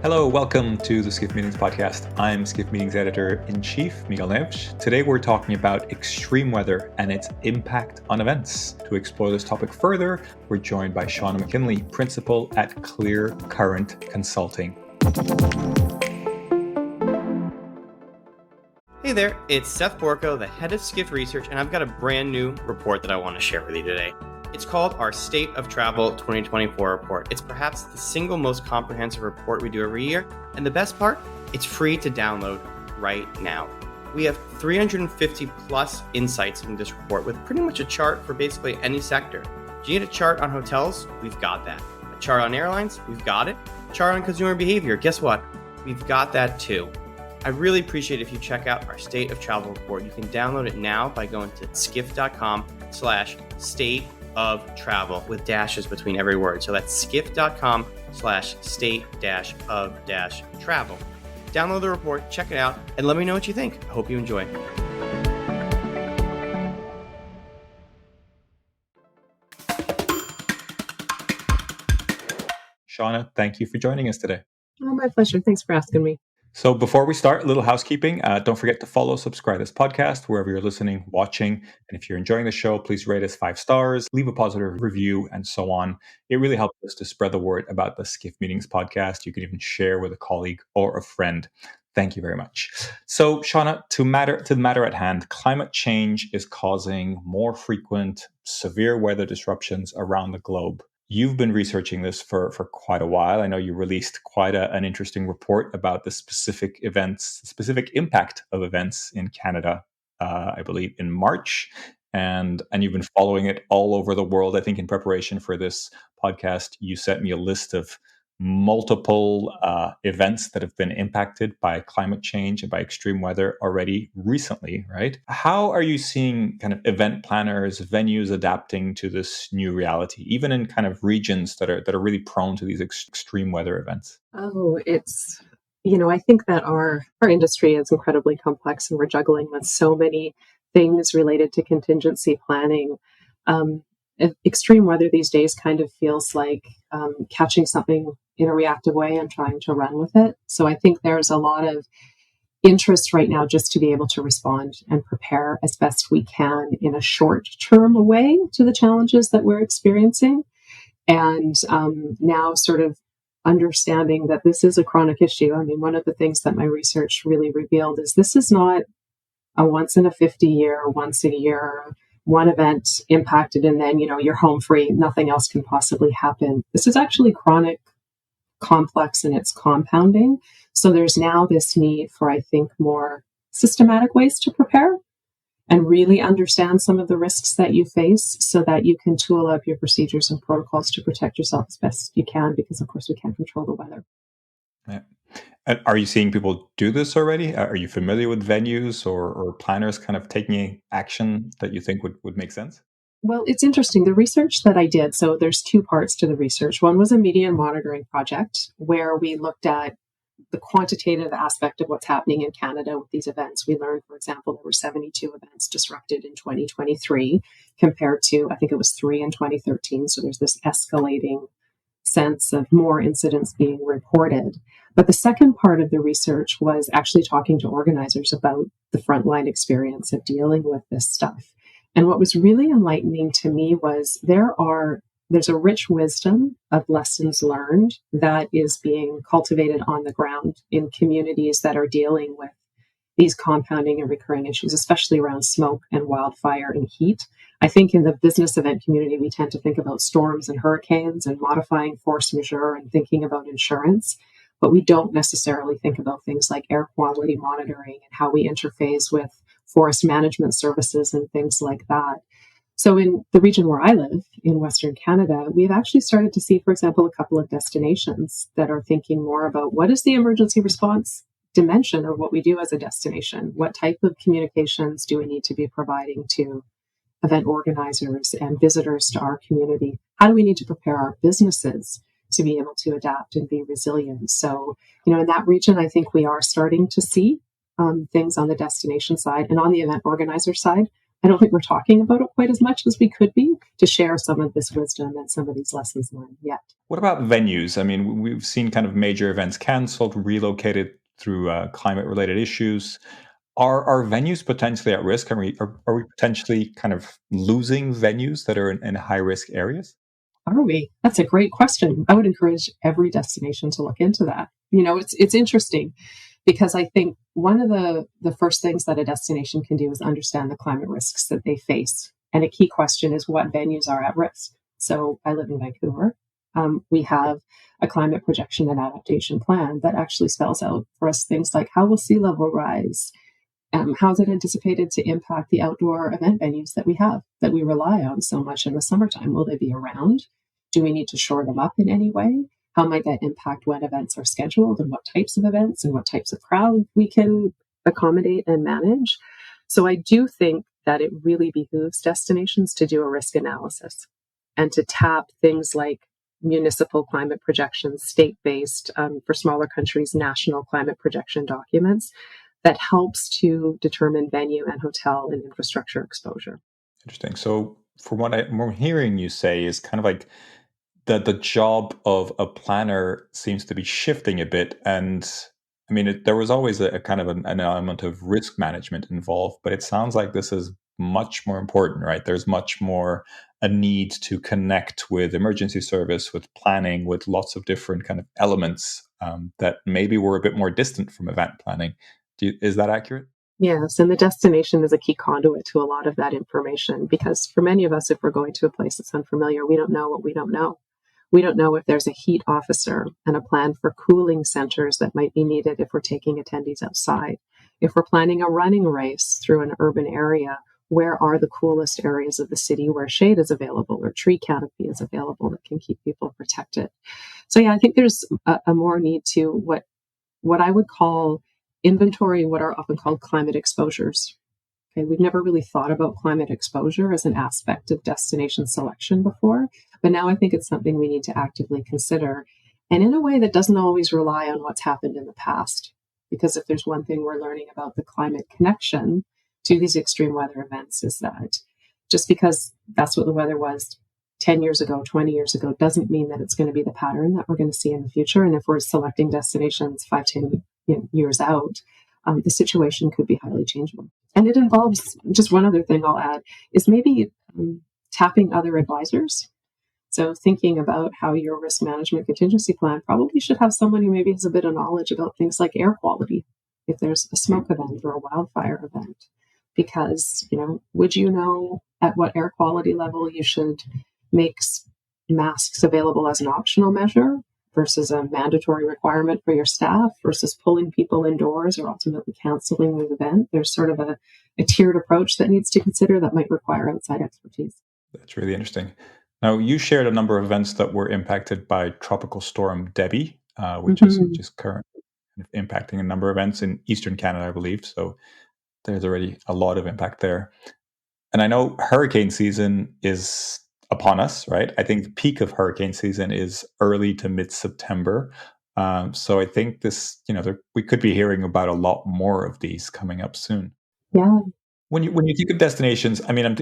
Hello, welcome to the Skift Meetings podcast. I'm Skift Meetings Editor-in-Chief, Miguel Neves. Today we're talking about extreme weather and its impact on events. To explore this topic further, we're joined by Shawna McKinley, Principal at Clear Current Consulting. Hey there, it's Seth Borko, the head of Skift Research, and I've got a brand new report that I want to share with you today. It's called our State of Travel 2024 report. It's perhaps the single most comprehensive report we do every year. And the best part, it's free to download right now. We have 350 plus insights in this report with pretty much a chart for basically any sector. Do you need a chart on hotels? We've got that. A chart on airlines? We've got it. A chart on consumer behavior? Guess what? We've got that too. I really appreciate if you check out our State of Travel report. You can download it now by going to skift.com/state of travel with dashes between every word. So that's skift.com/state-of-travel. Download the report, check it out, and let me know what you think. I hope you enjoy. Shawna, thank you for joining us today. Oh, my pleasure. Thanks for asking me. So before we start, a little housekeeping. Don't forget to follow, subscribe to this podcast, wherever you're listening, watching. And if you're enjoying the show, please rate us 5 stars, leave a positive review, and so on. It really helps us to spread the word about the Skift Meetings podcast. You can even share with a colleague or a friend. Thank you very much. So, Shawna, to the matter at hand, climate change is causing more frequent, severe weather disruptions around the globe. You've been researching this for quite a while. I know you released quite an interesting report about the specific impact of events in Canada, I believe in March. And you've been following it all over the world. I think in preparation for this podcast, you sent me a list of multiple events that have been impacted by climate change and by extreme weather already recently, right? How are you seeing kind of event planners, venues adapting to this new reality, even in kind of regions that are really prone to these extreme weather events? Oh, I think that our industry is incredibly complex and we're juggling with so many things related to contingency planning. Extreme weather these days kind of feels like catching something in a reactive way and trying to run with it. So I think there's a lot of interest right now just to be able to respond and prepare as best we can in a short-term way to the challenges that we're experiencing. And now sort of understanding that this is a chronic issue. I mean, one of the things that my research really revealed is this is not a once in a 50 year, once a year, one event impacted and then, you're home free. Nothing else can possibly happen. This is actually chronic, complex, and it's compounding. So there's now this need for, I think, more systematic ways to prepare and really understand some of the risks that you face so that you can tool up your procedures and protocols to protect yourself as best you can, because of course we can't control the weather. Yeah. And are you seeing people do this already? Are you familiar with venues or planners kind of taking action that you think would make sense? Well, it's interesting. The research that I did, so there's 2 parts to the research. One was a media monitoring project where we looked at the quantitative aspect of what's happening in Canada with these events. We learned, for example, there were 72 events disrupted in 2023 compared to, I think it was 3 in 2013. So there's this escalating sense of more incidents being reported. But the second part of the research was actually talking to organizers about the frontline experience of dealing with this stuff. And what was really enlightening to me was there's a rich wisdom of lessons learned that is being cultivated on the ground in communities that are dealing with these compounding and recurring issues, especially around smoke and wildfire and heat. I think in the business event community, we tend to think about storms and hurricanes and modifying force majeure and thinking about insurance, but we don't necessarily think about things like air quality monitoring and how we interface with forest management services and things like that. So in the region where I live, in Western Canada, we've actually started to see, for example, a couple of destinations that are thinking more about what is the emergency response dimension of what we do as a destination? What type of communications do we need to be providing to event organizers and visitors to our community? How do we need to prepare our businesses to be able to adapt and be resilient? So, in that region, I think we are starting to see things on the destination side and on the event organizer side. I don't think we're talking about it quite as much as we could be to share some of this wisdom and some of these lessons learned yet. What about venues? I mean, we've seen kind of major events canceled, relocated through climate-related issues. Are venues potentially at risk? Are we potentially kind of losing venues that are in high-risk areas? Are we? That's a great question. I would encourage every destination to look into that. It's interesting because I think one of the first things that a destination can do is understand the climate risks that they face. And a key question is what venues are at risk. So I live in Vancouver. We have a climate projection and adaptation plan that actually spells out for us things like how will sea level rise? How is it anticipated to impact the outdoor event venues that we have, that we rely on so much in the summertime? Will they be around? Do we need to shore them up in any way? How might that impact when events are scheduled and what types of events and what types of crowd we can accommodate and manage? So I do think that it really behooves destinations to do a risk analysis and to tap things like municipal climate projections, state-based, for smaller countries, national climate projection documents that helps to determine venue and hotel and infrastructure exposure. Interesting. So, from what I'm hearing you say, is kind of like that the job of a planner seems to be shifting a bit. And I mean, there was always a kind of an element of risk management involved, but it sounds like this is much more important, right? There's much more a need to connect with emergency service, with planning, with lots of different kind of elements that maybe were a bit more distant from event planning. Is that accurate? Yes, and the destination is a key conduit to a lot of that information because for many of us, if we're going to a place that's unfamiliar, we don't know what we don't know. We don't know if there's a heat officer and a plan for cooling centers that might be needed if we're taking attendees outside. If we're planning a running race through an urban area, where are the coolest areas of the city where shade is available or tree canopy is available that can keep people protected? So yeah, I think there's a more need to what I would call inventory what are often called climate exposures. Okay, we've never really thought about climate exposure as an aspect of destination selection before, but now I think it's something we need to actively consider, and in a way that doesn't always rely on what's happened in the past. Because if there's one thing we're learning about the climate connection to these extreme weather events is that just because that's what the weather was 10 years ago, 20 years ago, doesn't mean that it's going to be the pattern that we're going to see in the future. And if we're selecting destinations 5, 10 years out, the situation could be highly changeable. And it involves just one other thing I'll add is maybe tapping other advisors. So thinking about how your risk management contingency plan probably should have someone who maybe has a bit of knowledge about things like air quality, if there's a smoke event or a wildfire event. Because, would you know at what air quality level you should make masks available as an optional measure versus a mandatory requirement for your staff versus pulling people indoors or ultimately canceling the event? There's sort of a tiered approach that needs to consider that might require outside expertise. That's really interesting. Now, you shared a number of events that were impacted by Tropical Storm Debbie, which is currently impacting a number of events in Eastern Canada, I believe. So there's already a lot of impact there. And I know hurricane season is upon us, right? I think the peak of hurricane season is early to mid-September. So I think we could be hearing about a lot more of these coming up soon. Yeah. When you think of destinations, I mean,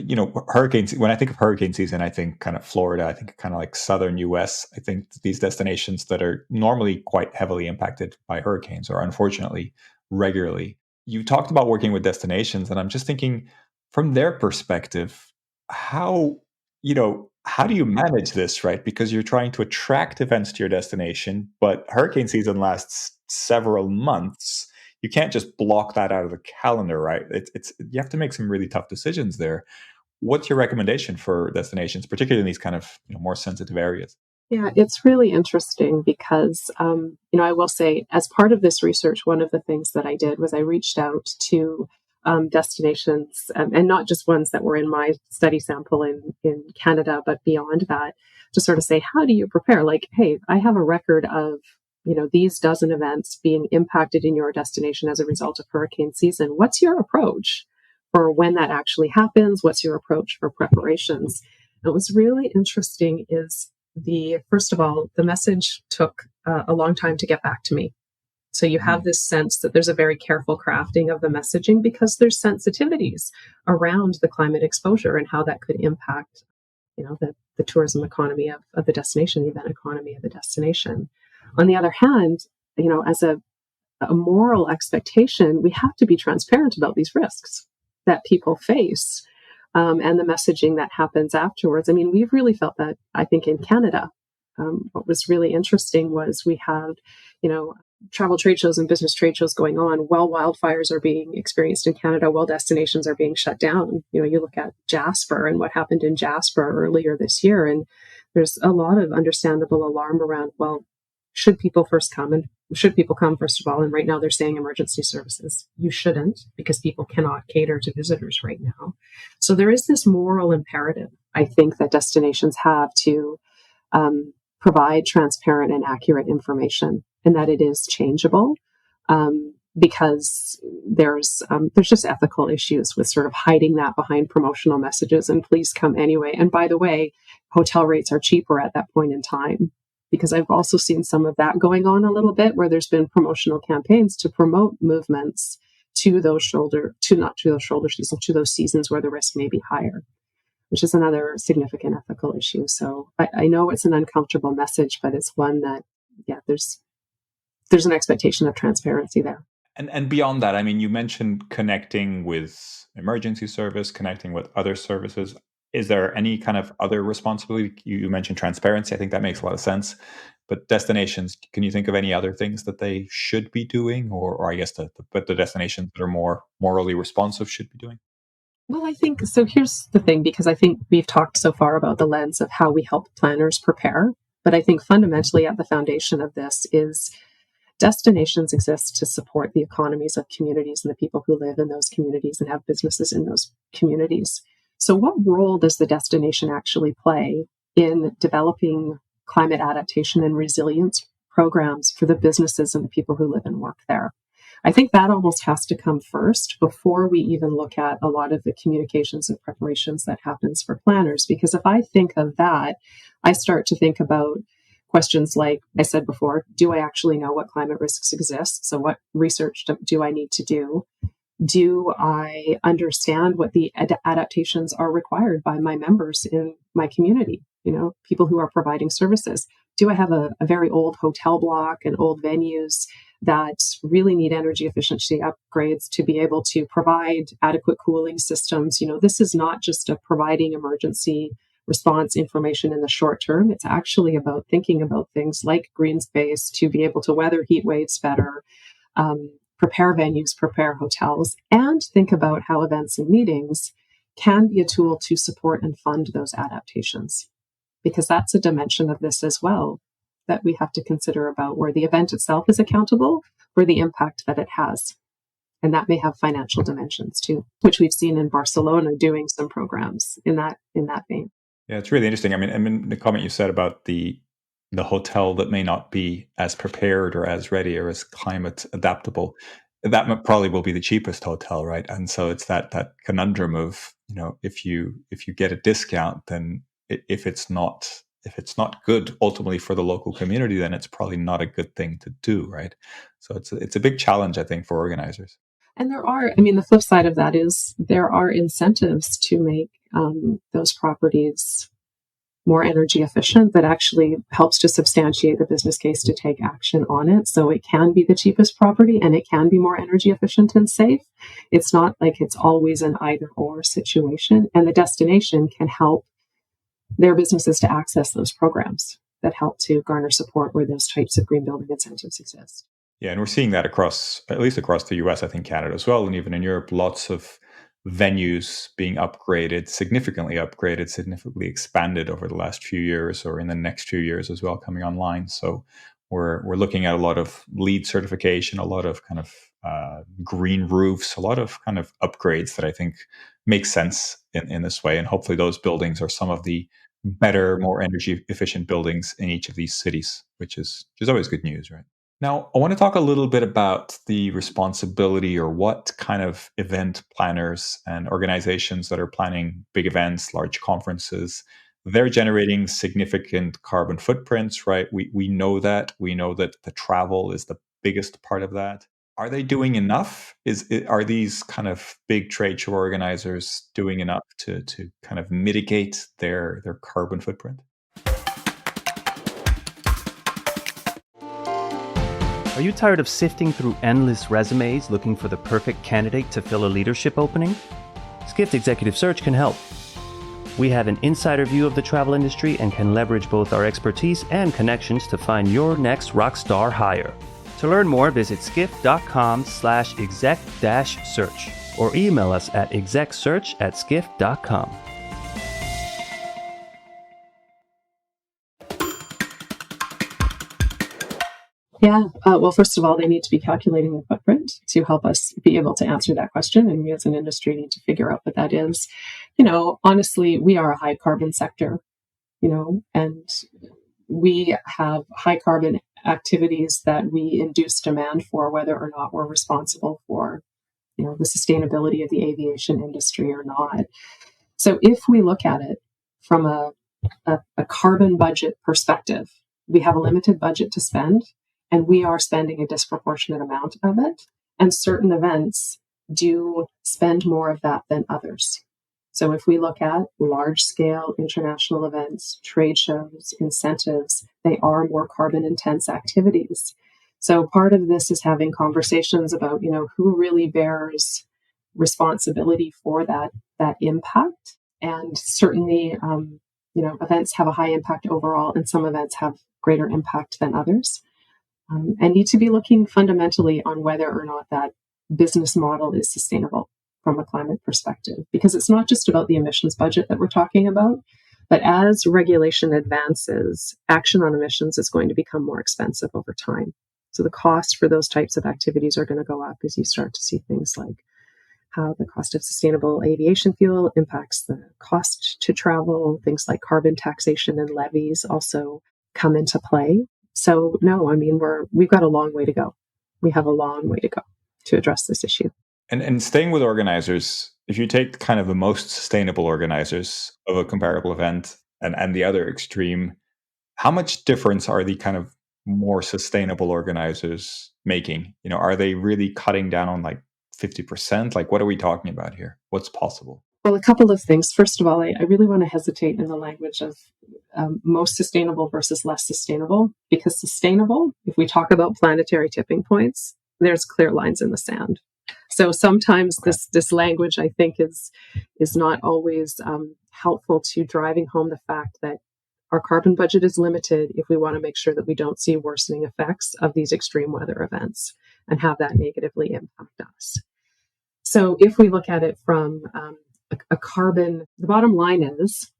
hurricanes. When I think of hurricane season, I think kind of Florida. I think kind of like southern U.S. I think these destinations that are normally quite heavily impacted by hurricanes, or unfortunately regularly. You talked about working with destinations, and I'm just thinking from their perspective, how how do you manage this, right? Because you're trying to attract events to your destination, but hurricane season lasts several months. You can't just block that out of the calendar, right? It's you have to make some really tough decisions there. What's your recommendation for destinations, particularly in these kind of more sensitive areas? Yeah, it's really interesting because, I will say, as part of this research, one of the things that I did was I reached out to destinations, and not just ones that were in my study sample in Canada, but beyond that, to sort of say, how do you prepare? Like, hey, I have a record of these dozen events being impacted in your destination as a result of hurricane season. What's your approach for when that actually happens? What's your approach for preparations? And what's really interesting is first of all, the message took a long time to get back to me. So you have this sense that there's a very careful crafting of the messaging because there's sensitivities around the climate exposure and how that could impact, the tourism economy of the destination, the event economy of the destination. On the other hand, as a moral expectation, we have to be transparent about these risks that people face, and the messaging that happens afterwards. I mean, we've really felt that, I think, in Canada. What was really interesting was we had, travel trade shows and business trade shows going on while wildfires are being experienced in Canada, while destinations are being shut down. You look at Jasper and what happened in Jasper earlier this year, and there's a lot of understandable alarm around, well, should people come first of all? And right now they're saying emergency services. You shouldn't, because people cannot cater to visitors right now. So there is this moral imperative, I think, that destinations have to provide transparent and accurate information, and that it is changeable, because there's just ethical issues with sort of hiding that behind promotional messages and please come anyway. And by the way, hotel rates are cheaper at that point in time, because I've also seen some of that going on a little bit, where there's been promotional campaigns to promote movements to those seasons where the risk may be higher, which is another significant ethical issue. So I know it's an uncomfortable message, but it's one that, there's an expectation of transparency there. And beyond that, I mean, you mentioned connecting with emergency service, connecting with other services. Is there any kind of other responsibility? You mentioned transparency. I think that makes a lot of sense. But destinations, can you think of any other things that they should be doing, or I guess the destinations that are more morally responsive should be doing? Well, I think so. Here's the thing, because I think we've talked so far about the lens of how we help planners prepare. But I think fundamentally at the foundation of this is destinations exist to support the economies of communities and the people who live in those communities and have businesses in those communities. So what role does the destination actually play in developing climate adaptation and resilience programs for the businesses and the people who live and work there? I think that almost has to come first before we even look at a lot of the communications and preparations that happens for planners. Because if I think of that, I start to think about questions like I said before: do I actually know what climate risks exist? So what research do I need to do? Do I understand what the adaptations are required by my members in my community? People who are providing services. Do I have a very old hotel block and old venues that really need energy efficiency upgrades to be able to provide adequate cooling systems? This is not just providing emergency response information in the short term. It's actually about thinking about things like green space to be able to weather heat waves better, prepare venues, prepare hotels, and think about how events and meetings can be a tool to support and fund those adaptations. Because that's a dimension of this as well that we have to consider about, where the event itself is accountable for the impact that it has. And that may have financial dimensions too, which we've seen in Barcelona doing some programs in that vein. Yeah, it's really interesting. I mean, the comment you said about the hotel that may not be as prepared or as ready or as climate adaptable, that probably will be the cheapest hotel, right? And so it's that conundrum of, if you get a discount, then if it's not good ultimately for the local community, then it's probably not a good thing to do, right? So it's a big challenge, I think, for organizers. And the flip side of that is there are incentives to make those properties more energy efficient that actually helps to substantiate the business case to take action on it. So it can be the cheapest property and it can be more energy efficient and safe. It's not like it's always an either or situation. And the destination can help their businesses to access those programs that help to garner support where those types of green building incentives exist. Yeah, and we're seeing that at least across the US, I think Canada as well, and even in Europe, lots of venues being significantly expanded over the last few years, or in the next few years as well, coming online. So we're looking at a lot of LEED certification, a lot of kind of green roofs, a lot of kind of upgrades that I think make sense in this way. And hopefully those buildings are some of the better, more energy efficient buildings in each of these cities, which is always good news, right? Now, I want to talk a little bit about the responsibility, or what kind of event planners and organizations that are planning big events, large conferences, they're generating significant carbon footprints, right? We know that. We know that the travel is the biggest part of that. Are they doing enough? Are these kind of big trade show organizers doing enough to kind of mitigate their carbon footprint? Are you tired of sifting through endless resumes looking for the perfect candidate to fill a leadership opening? Skift Executive Search can help. We have an insider view of the travel industry and can leverage both our expertise and connections to find your next rockstar hire. To learn more, visit skift.com/exec-search or email us at execsearch@skift.com. Yeah. Well, first of all, they need to be calculating the footprint to help us be able to answer that question. And we as an industry need to figure out what that is. Honestly, we are a high carbon sector, and we have high carbon activities that we induce demand for, whether or not we're responsible for, the sustainability of the aviation industry or not. So if we look at it from a carbon budget perspective, we have a limited budget to spend, and we are spending a disproportionate amount of it. And certain events do spend more of that than others. So if we look at large-scale international events, trade shows, incentives, they are more carbon-intense activities. So part of this is having conversations about, who really bears responsibility for that impact. And certainly, events have a high impact overall, and some events have greater impact than others. And need to be looking fundamentally on whether or not that business model is sustainable from a climate perspective, because it's not just about the emissions budget that we're talking about, but as regulation advances, action on emissions is going to become more expensive over time. So the cost for those types of activities are going to go up as you start to see things like how the cost of sustainable aviation fuel impacts the cost to travel, things like carbon taxation and levies also come into play. So no, we've got a long way to go. We have a long way to go to address this issue. And staying with organizers, if you take kind of the most sustainable organizers of a comparable event and the other extreme, how much difference are the kind of more sustainable organizers making? Are they really cutting down on like 50%? Like, what are we talking about here? What's possible? Well, a couple of things. First of all, I really want to hesitate in the language of most sustainable versus less sustainable, because sustainable, if we talk about planetary tipping points, there's clear lines in the sand. So sometimes this language, I think, is not always helpful to driving home the fact that our carbon budget is limited if we want to make sure that we don't see worsening effects of these extreme weather events and have that negatively impact us. So if we look at it from a carbon, the bottom line is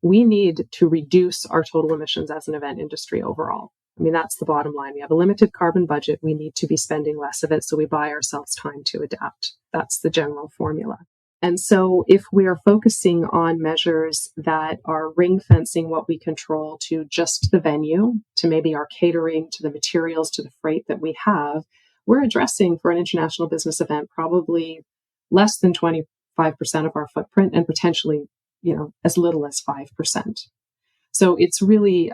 we need to reduce our total emissions as an event industry overall. That's the bottom line. We have a limited carbon budget. We need to be spending less of it, so we buy ourselves time to adapt. That's the general formula. And so if we are focusing on measures that are ring fencing what we control to just the venue, to maybe our catering, to the materials, to the freight that we have, we're addressing for an international business event probably less than 25% of our footprint, and potentially, as little as 5%. So it's really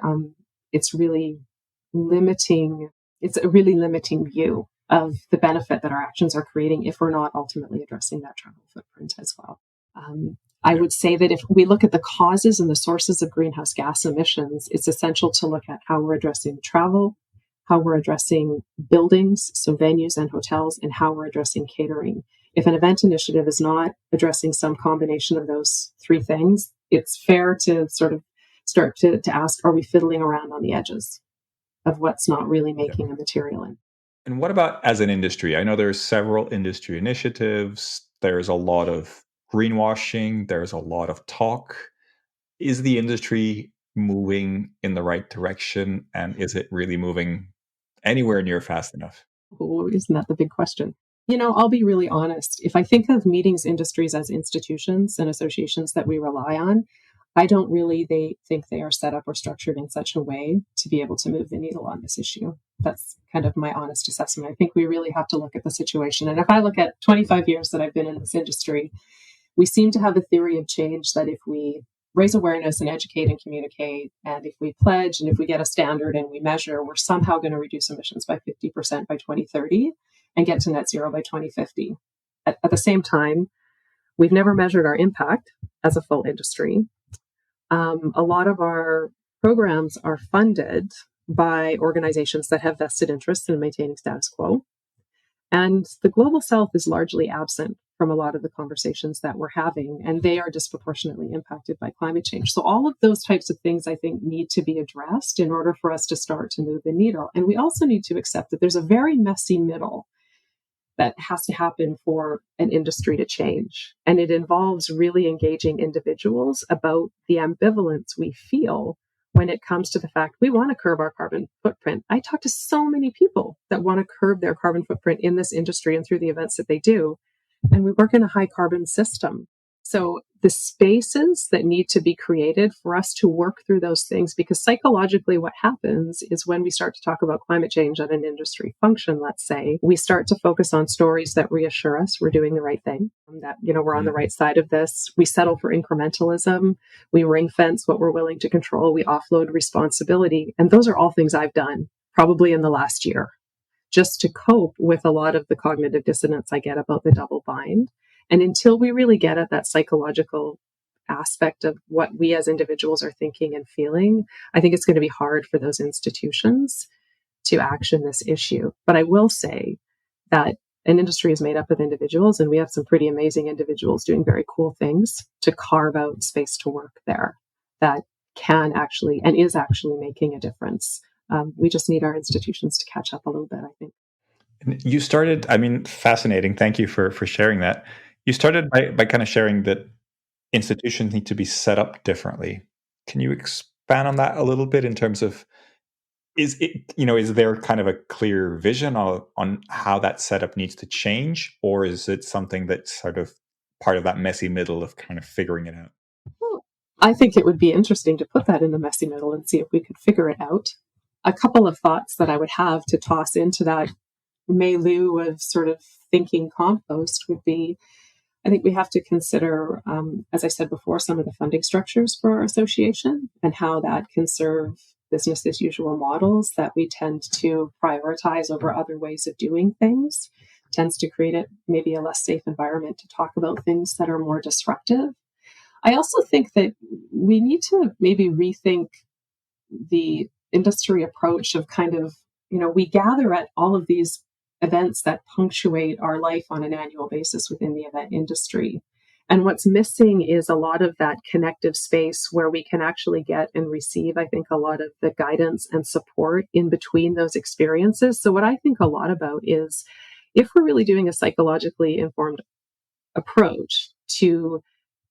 limiting. It's a really limiting view of the benefit that our actions are creating if we're not ultimately addressing that travel footprint as well. I would say that if we look at the causes and the sources of greenhouse gas emissions, it's essential to look at how we're addressing travel, how we're addressing buildings, so venues and hotels, and how we're addressing catering. If an event initiative is not addressing some combination of those three things, it's fair to sort of start to ask, are we fiddling around on the edges of what's not really making a material impact? And what about as an industry? I know there's several industry initiatives. There's a lot of greenwashing. There's a lot of talk. Is the industry moving in the right direction? And is it really moving anywhere near fast enough? Oh, isn't that the big question? I'll be really honest. If I think of meetings industries as institutions and associations that we rely on, I don't really think they are set up or structured in such a way to be able to move the needle on this issue. That's kind of my honest assessment. I think we really have to look at the situation. And if I look at 25 years that I've been in this industry, we seem to have a theory of change that if we raise awareness and educate and communicate. And if we pledge and if we get a standard and we measure, we're somehow going to reduce emissions by 50% by 2030 and get to net zero by 2050. At the same time, we've never measured our impact as a full industry. A lot of our programs are funded by organizations that have vested interests in maintaining status quo. And the global south is largely absent from a lot of the conversations that we're having, and they are disproportionately impacted by climate change. So all of those types of things, I think, need to be addressed in order for us to start to move the needle. And we also need to accept that there's a very messy middle that has to happen for an industry to change. And it involves really engaging individuals about the ambivalence we feel when it comes to the fact we want to curb our carbon footprint. I talk to so many people that want to curb their carbon footprint in this industry and through the events that they do. And we work in a high carbon system. So the spaces that need to be created for us to work through those things, because psychologically what happens is when we start to talk about climate change at an industry function, let's say, we start to focus on stories that reassure us we're doing the right thing, that, we're on the right side of this. We settle for incrementalism. We ring fence what we're willing to control. We offload responsibility. And those are all things I've done probably in the last year, just to cope with a lot of the cognitive dissonance I get about the double bind. And until we really get at that psychological aspect of what we as individuals are thinking and feeling, I think it's going to be hard for those institutions to action this issue. But I will say that an industry is made up of individuals, and we have some pretty amazing individuals doing very cool things to carve out space to work there that can actually and is actually making a difference. We just need our institutions to catch up a little bit, I think. You started, fascinating. Thank you for sharing that. You started by kind of sharing that institutions need to be set up differently. Can you expand on that a little bit in terms of, is there kind of a clear vision on how that setup needs to change, or is it something that's sort of part of that messy middle of kind of figuring it out? Well, I think it would be interesting to put that in the messy middle and see if we could figure it out. A couple of thoughts that I would have to toss into that milieu of sort of thinking compost would be, I think we have to consider, as I said before, some of the funding structures for our association and how that can serve business as usual models that we tend to prioritize over other ways of doing things. Tends to create maybe a less safe environment to talk about things that are more disruptive. I also think that we need to maybe rethink the industry approach of kind of, we gather at all of these events that punctuate our life on an annual basis within the event industry. And what's missing is a lot of that connective space where we can actually get and receive, I think, a lot of the guidance and support in between those experiences. So what I think a lot about is if we're really doing a psychologically informed approach to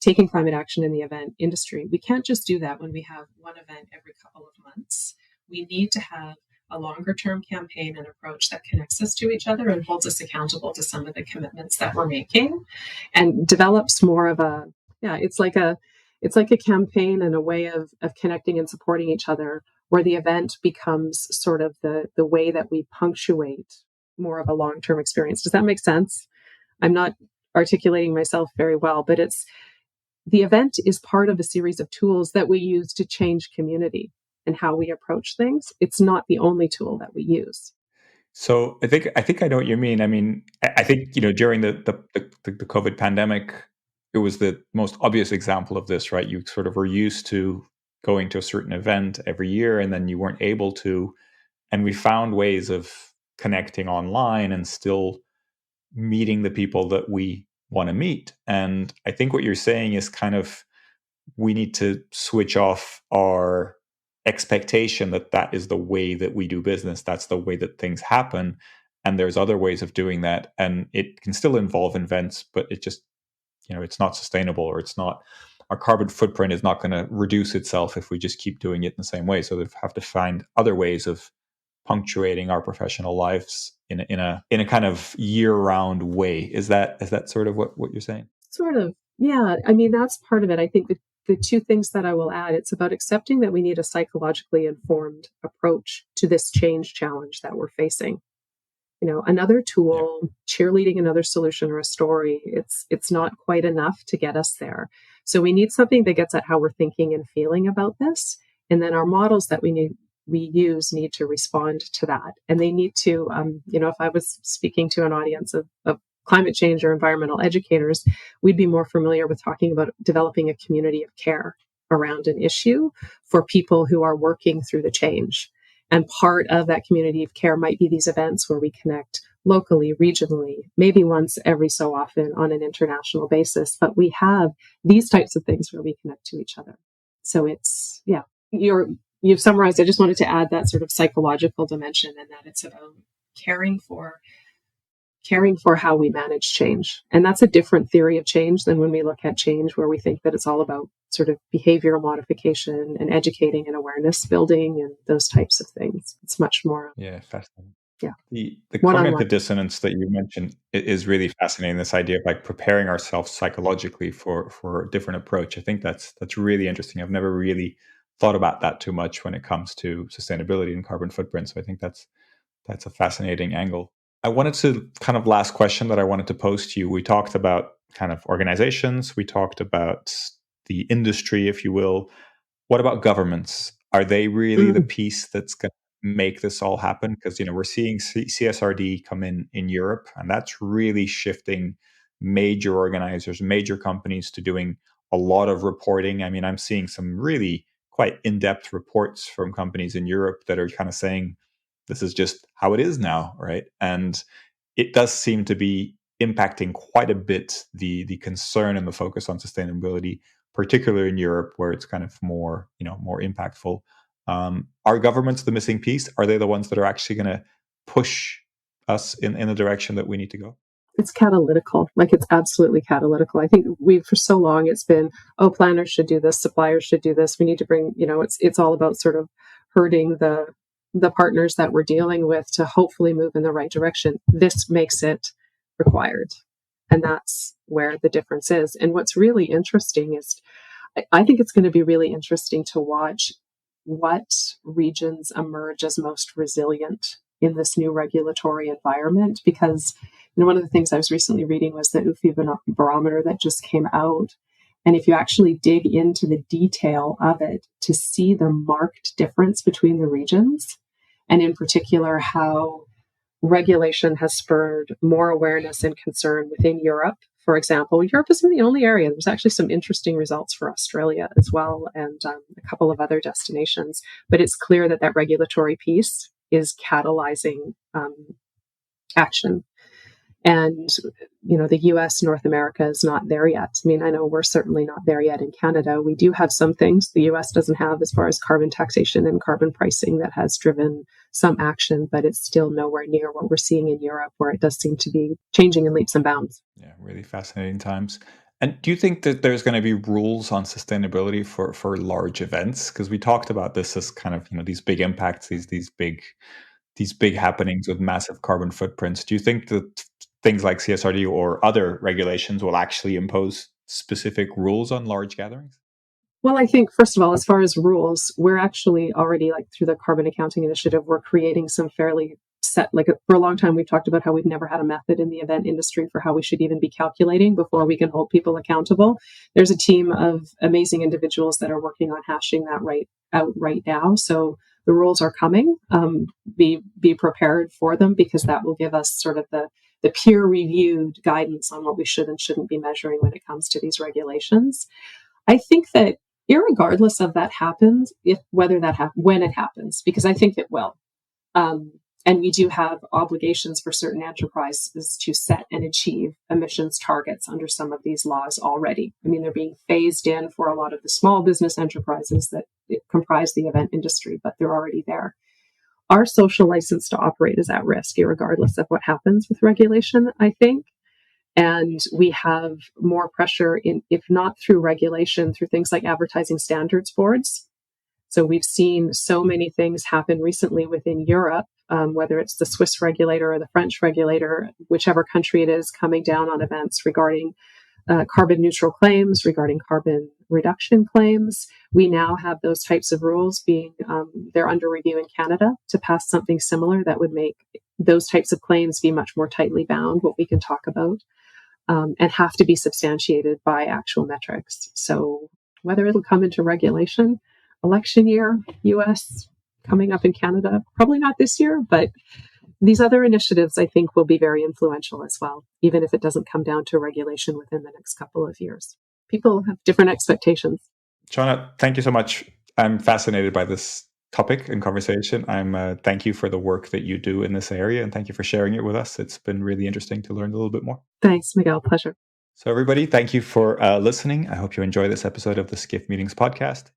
taking climate action in the event industry, we can't just do that when we have one event every couple of months. We need to have a longer term campaign and approach that connects us to each other and holds us accountable to some of the commitments that we're making, and develops more of it's like a campaign and a way of connecting and supporting each other, where the event becomes sort of the way that we punctuate more of a long-term experience. Does that make sense? I'm not articulating myself very well, but the event is part of a series of tools that we use to change community and how we approach things. It's not the only tool that we use. So I think I know what you mean. I think during the COVID pandemic, it was the most obvious example of this, right? You sort of were used to going to a certain event every year, and then you weren't able to. And we found ways of connecting online and still meeting the people that we want to meet. And I think what you're saying is kind of, we need to switch off our expectation that is the way that we do business. That's the way that things happen. And there's other ways of doing that. And it can still involve events, but it just, it's not sustainable, or it's not, our carbon footprint is not going to reduce itself if we just keep doing it in the same way. So we have to find other ways of punctuating our professional lives in a kind of year-round way. Is that sort of what you're saying? Sort of, yeah. That's part of it. I think the two things that I will add, it's about accepting that we need a psychologically informed approach to this change challenge that we're facing. Another tool, cheerleading another solution or a story, it's not quite enough to get us there. So we need something that gets at how we're thinking and feeling about this. And then our models that we use need to respond to that. And they need to, if I was speaking to an audience of climate change or environmental educators, we'd be more familiar with talking about developing a community of care around an issue for people who are working through the change. And part of that community of care might be these events where we connect locally, regionally, maybe once every so often on an international basis. But we have these types of things where we connect to each other. So it's, you've summarized. I just wanted to add that sort of psychological dimension, and that it's about caring for how we manage change. And that's a different theory of change than when we look at change, where we think that it's all about sort of behavioral modification and educating and awareness building and those types of things. It's much more. Yeah, fascinating. Yeah. The One-on-one. cognitive dissonance that you mentioned is really fascinating. This idea of like preparing ourselves psychologically for a different approach. I think that's really interesting. I've never really thought about that too much when it comes to sustainability and carbon footprint. So I think that's a fascinating angle. I wanted to kind of last question that I wanted to pose to you. We talked about kind of organizations. We talked about the industry, if you will. What about governments? Are they really the piece that's going to make this all happen? Because, we're seeing CSRD come in Europe, and that's really shifting major organizers, major companies to doing a lot of reporting. I mean, I'm seeing some really quite in-depth reports from companies in Europe that are kind of saying, this is just how it is now, right? And it does seem to be impacting quite a bit the concern and the focus on sustainability, particularly in Europe, where it's kind of more impactful. Are governments the missing piece? Are they the ones that are actually going to push us in the direction that we need to go? It's catalytical. Like, it's absolutely catalytical. I think for so long, it's been, planners should do this, suppliers should do this. We need to bring, it's all about sort of herding the partners that we're dealing with to hopefully move in the right direction. This makes it required. And that's where the difference is. And what's really interesting is, I think it's going to be really interesting to watch what regions emerge as most resilient in this new regulatory environment. Because one of the things I was recently reading was the UFI barometer that just came out. And if you actually dig into the detail of it to see the marked difference between the regions, and in particular how regulation has spurred more awareness and concern within Europe. For example, Europe isn't the only area. There's actually some interesting results for Australia as well, and a couple of other destinations. But it's clear that regulatory piece is catalyzing action. And, the US, North America is not there yet. I mean, I know we're certainly not there yet in Canada. We do have some things the US doesn't have as far as carbon taxation and carbon pricing that has driven some action, but it's still nowhere near what we're seeing in Europe, where it does seem to be changing in leaps and bounds. Yeah, really fascinating times. And do you think that there's going to be rules on sustainability for large events? Because we talked about this as kind of, these big impacts, these big happenings with massive carbon footprints. Do you think that things like CSRD or other regulations will actually impose specific rules on large gatherings? Well, I think, first of all, as far as rules, we're actually already, through the Carbon Accounting Initiative, we're creating some fairly set, for a long time, we've talked about how we've never had a method in the event industry for how we should even be calculating before we can hold people accountable. There's a team of amazing individuals that are working on hashing that right now. So the rules are coming. Be prepared for them, because that will give us sort of the peer-reviewed guidance on what we should and shouldn't be measuring when it comes to these regulations. I think that irregardless of that happens, when it happens, because I think it will. And we do have obligations for certain enterprises to set and achieve emissions targets under some of these laws already. I mean, they're being phased in for a lot of the small business enterprises that comprise the event industry, but they're already there. Our social license to operate is at risk, regardless of what happens with regulation, I think. And we have more pressure if not through regulation, through things like advertising standards boards. So we've seen so many things happen recently within Europe, whether it's the Swiss regulator or the French regulator, whichever country it is, coming down on events regarding carbon neutral claims, regarding carbon reduction claims. We now have those types of rules they're under review in Canada to pass something similar that would make those types of claims be much more tightly bound, what we can talk about. and have to be substantiated by actual metrics. So whether it'll come into regulation, election year, US, coming up in Canada, probably not this year, but these other initiatives, I think, will be very influential as well, even if it doesn't come down to regulation within the next couple of years. People have different expectations. Shawna, thank you so much. I'm fascinated by this topic and conversation. Thank you for the work that you do in this area, and thank you for sharing it with us. It's been really interesting to learn a little bit more. Thanks, Miguel. Pleasure. So everybody, thank you for listening. I hope you enjoy this episode of the Skift Meetings podcast.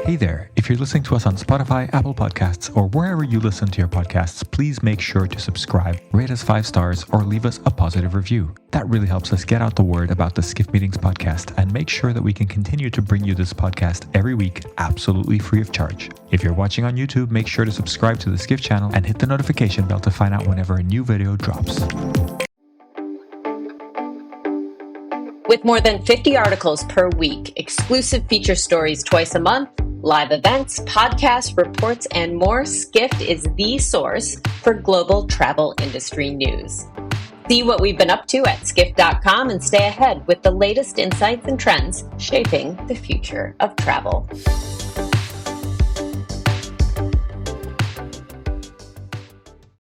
Hey there. If you're listening to us on Spotify, Apple Podcasts, or wherever you listen to your podcasts, please make sure to subscribe, rate us 5 stars, or leave us a positive review. That really helps us get out the word about the Skift Meetings podcast and make sure that we can continue to bring you this podcast every week absolutely free of charge. If you're watching on YouTube, make sure to subscribe to the Skift channel and hit the notification bell to find out whenever a new video drops. With more than 50 articles per week, exclusive feature stories twice a month, live events, podcasts, reports, and more, Skift is the source for global travel industry news. See what we've been up to at skift.com and stay ahead with the latest insights and trends shaping the future of travel.